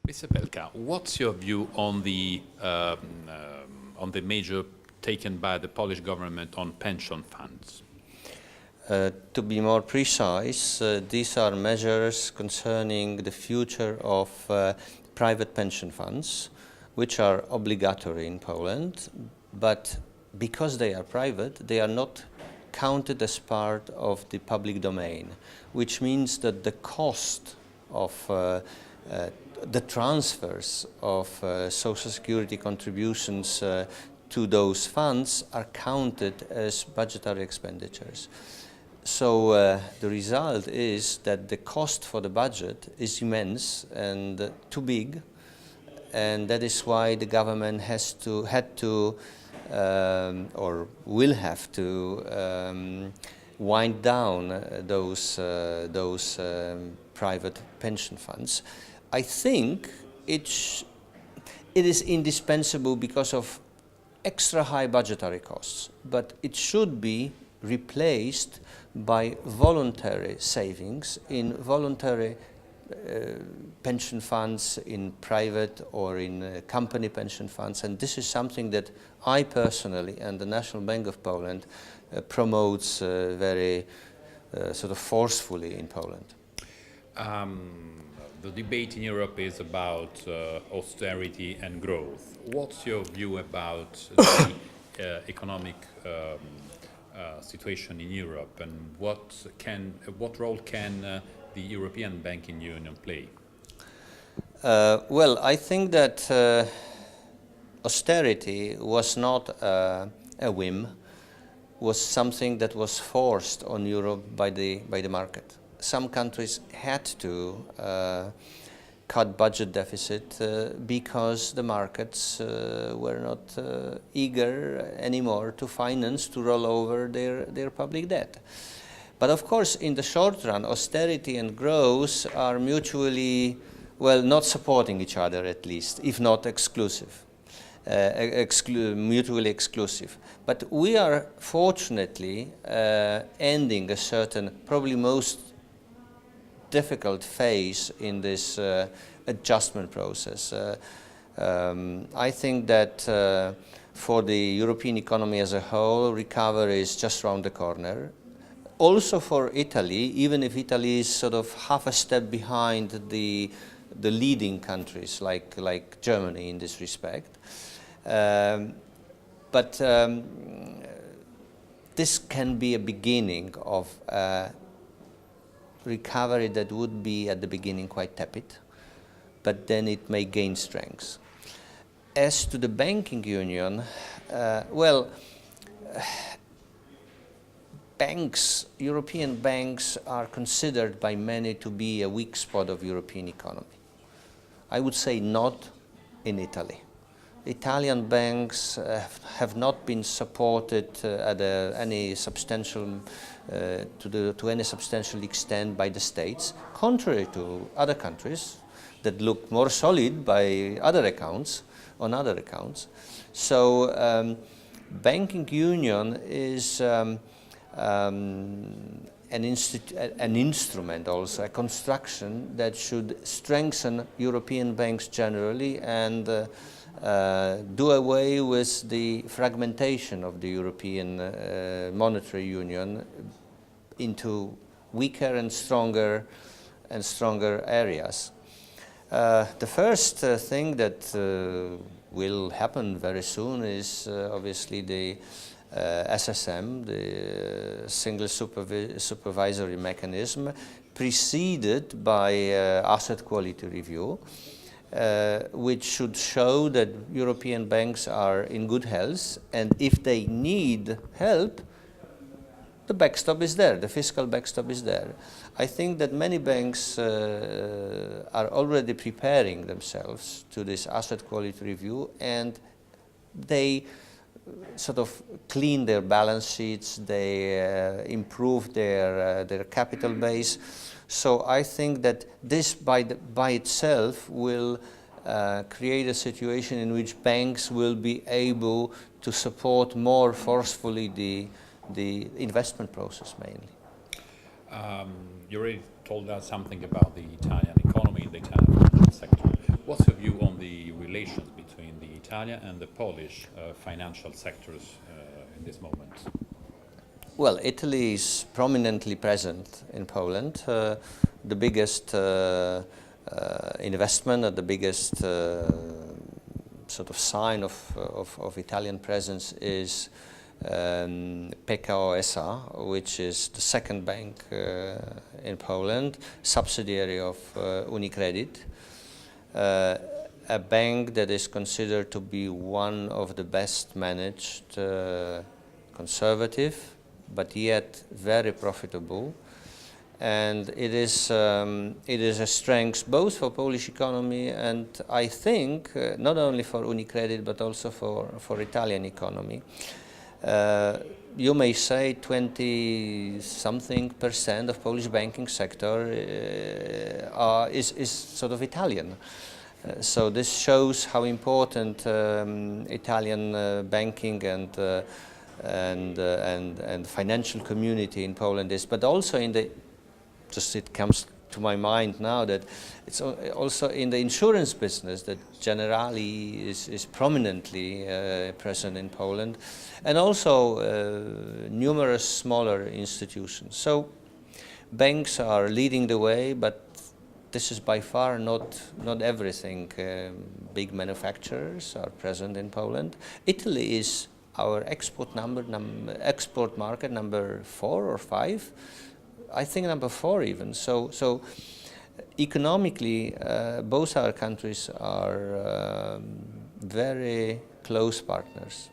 Mr. Belka, what's your view on the measure taken by the Polish government on pension funds? To be more precise, these are measures concerning the future of private pension funds, which are obligatory in Poland, but because they are private, they are not counted as part of the public domain, which means that the cost of the transfers of Social Security contributions to those funds are counted as budgetary expenditures. So the result is that the cost for the budget is immense and too big, and that is why the government had to or will have to wind down those private pension funds. I think it is indispensable because of extra high budgetary costs, but it should be replaced by voluntary savings in voluntary pension funds, in private or in company pension funds, and this is something that I personally and the National Bank of Poland promotes very sort of forcefully in Poland. The debate in Europe is about austerity and growth. What's your view about the economic situation in Europe, and what role can the European Banking Union play? Well, I think that austerity was not a whim, was something that was forced on Europe by the market. Some countries had to cut budget deficit because the markets were not eager anymore to finance, to roll over their public debt. But of course, in the short run, austerity and growth are mutually, well, not supporting each other at least, if not exclusive, mutually exclusive. But we are fortunately ending a certain, probably most difficult phase in this adjustment process. I think that for the European economy as a whole, recovery is just around the corner. Also for Italy, even if Italy is sort of half a step behind the leading countries like Germany in this respect. But this can be a beginning of recovery that would be at the beginning quite tepid, but then it may gain strength. As to the banking union, well, banks, European banks are considered by many to be a weak spot of European economy. I would say not in Italy. Italian banks have not been supported at any substantial to any substantial extent by the states, contrary to other countries that look more solid by other accounts, on other accounts. So banking union is an instrument also, a construction that should strengthen European banks generally and do away with the fragmentation of the European monetary union into weaker and stronger areas. The first thing that will happen very soon is obviously the SSM, the Single Supervisory Mechanism, preceded by asset quality review, which should show that European banks are in good health, and if they need help, the backstop is there, the fiscal backstop is there. I think that many banks are already preparing themselves to this asset quality review, and they sort of clean their balance sheets, they improve their capital base. So I think that this by itself will create a situation in which banks will be able to support more forcefully the investment process mainly. You already told us something about the Italian economy, the Italian financial sector. What's relations between the Italian and the Polish financial sectors in this moment? Well, Italy is prominently present in Poland. The biggest investment and the biggest sort of sign of Italian presence is PKO SA, which is the second bank in Poland, subsidiary of UniCredit, a bank that is considered to be one of the best managed, conservative, but yet very profitable. And it is a strength both for Polish economy and I think not only for UniCredit but also for Italian economy. You may say 20-something% of Polish banking sector is sort of Italian. So this shows how important Italian banking and financial community in Poland is, but also in the it comes to my mind now that it's also in the insurance business that Generali is prominently present in Poland, and also numerous smaller institutions. So banks are leading the way, but this is by far not everything. Big manufacturers are present in Poland. Italy is our export market number 4 or 5. I think number 4 even. So economically, both our countries are very close partners.